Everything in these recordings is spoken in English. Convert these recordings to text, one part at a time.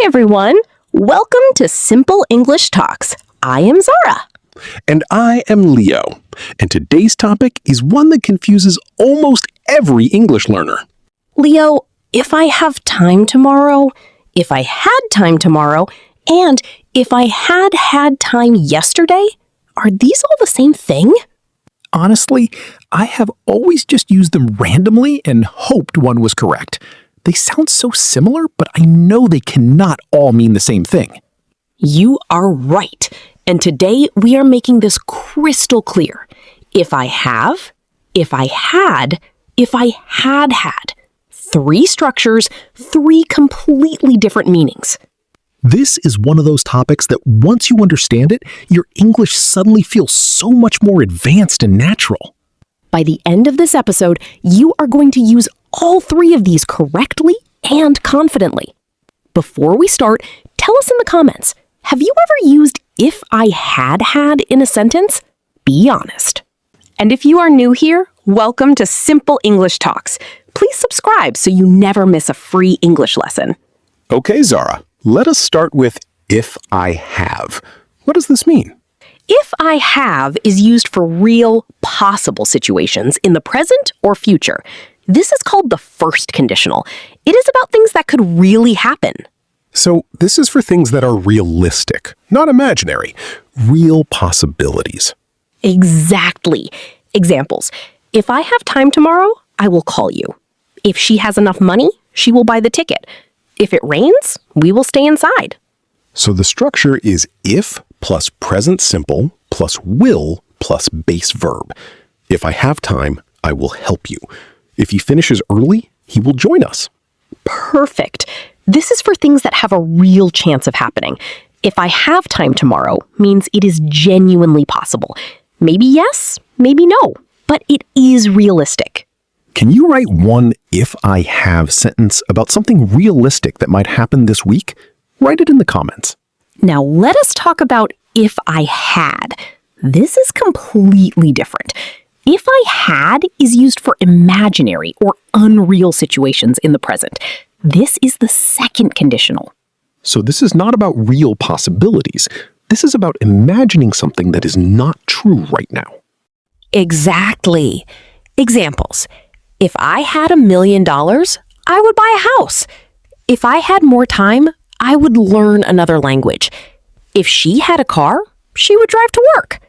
Hi, everyone. Welcome to Simple English Talks. I am Zara. And I am Leo. And today's topic is one that confuses almost every English learner. Leo, if I have time tomorrow, if I had time tomorrow, and if I had time yesterday, are these all the same thing? Honestly, I have always just used them randomly and hoped one was correct. They sound so similar, but I know they cannot all mean the same thing. You are right. And today we are making this crystal clear. If I have, if I had, if I had had. 3 structures, 3 completely different meanings. This is one of those topics that once you understand it, your English suddenly feels so much more advanced and natural. By the end of this episode, you are going to use all 3 of these correctly and confidently. Before we start, tell us in the comments, have you ever used if I had in a sentence? Be honest. And if you are new here, welcome to Simple English Talks. Please subscribe so you never miss a free English lesson. Okay, Zara, let us start with if I have. What does this mean? If I have is used for real, possible situations in the present or future. This is called the first conditional. It is about things that could really happen. So this is for things that are realistic, not imaginary. Real possibilities. Exactly. Examples. If I have time tomorrow, I will call you. If she has enough money, she will buy the ticket. If it rains, we will stay inside. So the structure is if plus present simple plus will plus base verb. If I have time, I will help you. If he finishes early, he will join us. Perfect. This is for things that have a real chance of happening. If I have time tomorrow means it is genuinely possible. Maybe yes, maybe no, but it is realistic. Can you write one if I have sentence about something realistic that might happen this week? Write it in the comments. Now let us talk about if I had. This is completely different. If I had is used for imaginary or unreal situations in the present. This is the second conditional. So this is not about real possibilities. This is about imagining something that is not true right now. Exactly. Examples. If I had $1 million, I would buy a house. If I had more time, I would learn another language. If she had a car, she would drive to work.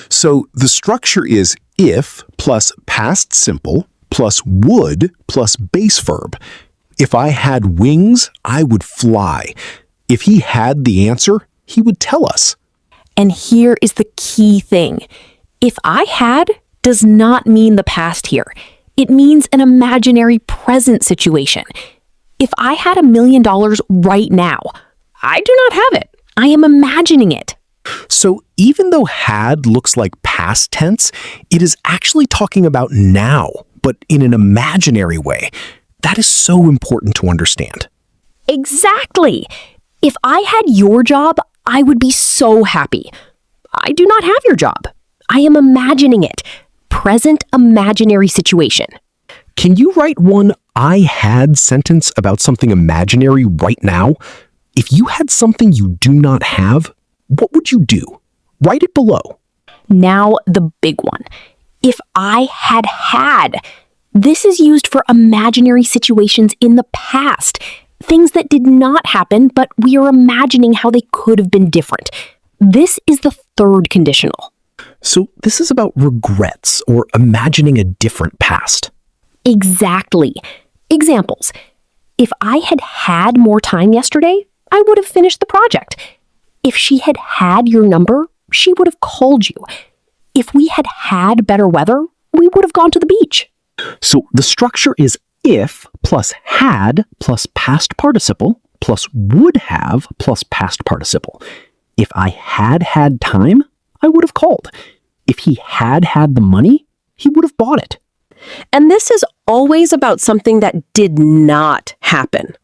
So the structure is if plus past simple plus would plus base verb. If I had wings, I would fly. If he had the answer, he would tell us. And here is the key thing. If I had does not mean the past here. It means an imaginary present situation. If I had $1 million right now, I do not have it. I am imagining it. So even though had looks like past tense, it is actually talking about now, but in an imaginary way. That is so important to understand. Exactly. If I had your job, I would be so happy. I do not have your job. I am imagining it. Present imaginary situation. Can you write one I had sentence about something imaginary right now? If you had something you do not have, what would you do? Write it below. Now the big one. If I had. This is used for imaginary situations in the past. Things that did not happen, but we are imagining how they could have been different. This is the third conditional. So this is about regrets or imagining a different past. Exactly. Examples. If I had more time yesterday, I would have finished the project. If she had your number, she would have called you. If we had better weather, we would have gone to the beach. So the structure is if plus had plus past participle plus would have plus past participle. If I had time, I would have called. If he had the money, he would have bought it. And this is always about something that did not happen.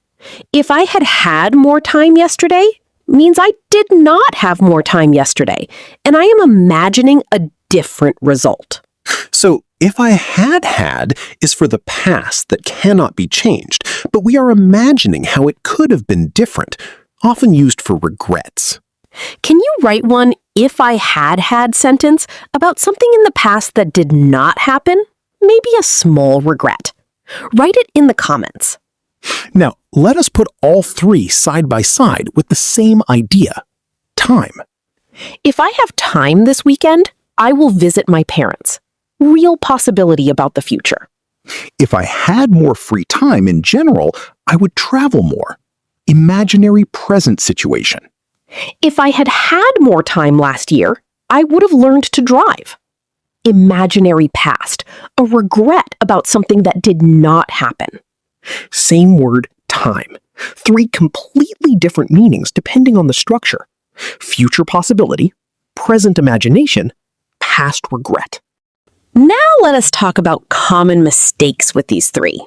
If I had more time yesterday, means I did not have more time yesterday, and I am imagining a different result. So if I had is for the past that cannot be changed, but we are imagining how it could have been different. often used for regrets. Can you write one if I had sentence about something in the past that did not happen? Maybe a small regret. Write it in the comments. Now, let us put all three side by side with the same idea: time. If I have time this weekend, I will visit my parents. Real possibility about the future. If I had more free time in general, I would travel more. Imaginary present situation. If I had had more time last year, I would have learned to drive. Imaginary past, a regret about something that did not happen. Same word, time. Three completely different meanings depending on the structure. Future possibility, present imagination, past regret. Now let us talk about common mistakes with these three.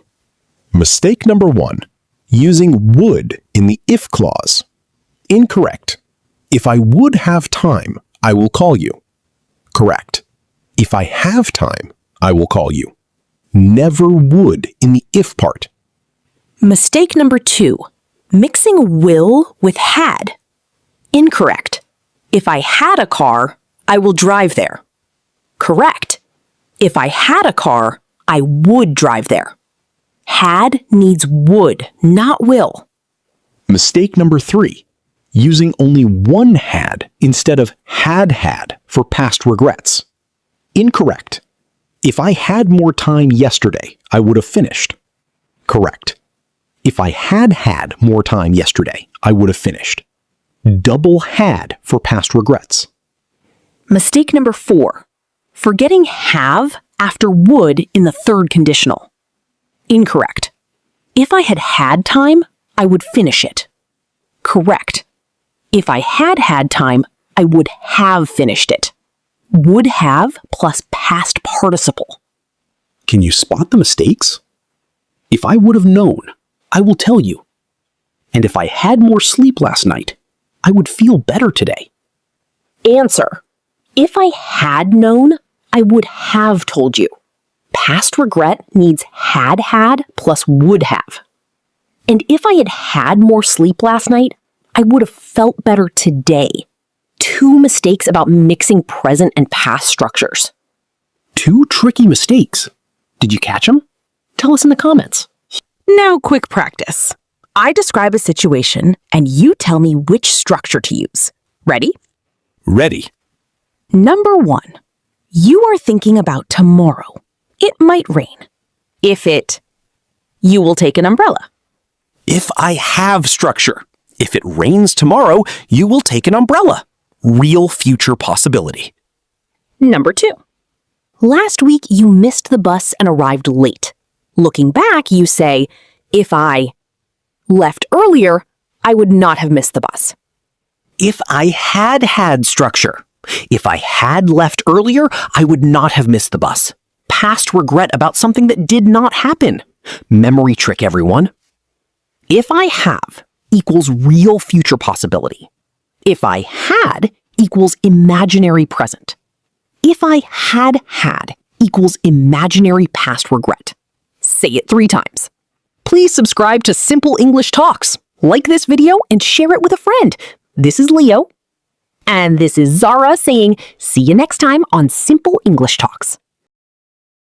Mistake number 1. Using would in the if clause. Incorrect. If I would have time, I will call you. Correct. If I have time, I will call you. Never would in the if part. Mistake number 2. Mixing will with had. Incorrect. If I had a car, I will drive there. Correct. If I had a car, I would drive there. Had needs would, not will. Mistake number 3. Using only one had instead of had for past regrets. Incorrect. If I had more time yesterday, I would have finished. Correct. If I had more time yesterday, I would have finished. Double had for past regrets. Mistake number 4. Forgetting have after would in the third conditional. Incorrect. If I had had time, I would finish it. Correct. If I had time, I would have finished it. Would have plus past participle. Can you spot the mistakes? If I would have known, I will tell you. And if I had more sleep last night, I would feel better today. Answer. If I had known, I would have told you. Past regret needs had plus would have. And if I had had more sleep last night, I would have felt better today. 2 mistakes about mixing present and past structures. 2 tricky mistakes. Did you catch them? Tell us in the comments. Now, quick practice. I describe a situation and you tell me which structure to use. Ready? Ready. Number 1. You are thinking about tomorrow. It might rain. You will take an umbrella. If I have structure. If it rains tomorrow, you will take an umbrella. Real future possibility. Number 2. Last week you missed the bus and arrived late. Looking back, you say, if I left earlier, I would not have missed the bus. If I had structure. If I had left earlier, I would not have missed the bus. Past regret about something that did not happen. Memory trick, everyone. If I have equals real future possibility. If I had equals imaginary present. If I had equals imaginary past regret. Say it 3 times. Please subscribe to Simple English Talks. Like this video and share it with a friend. This is Leo. And this is Zara saying, see you next time on Simple English Talks.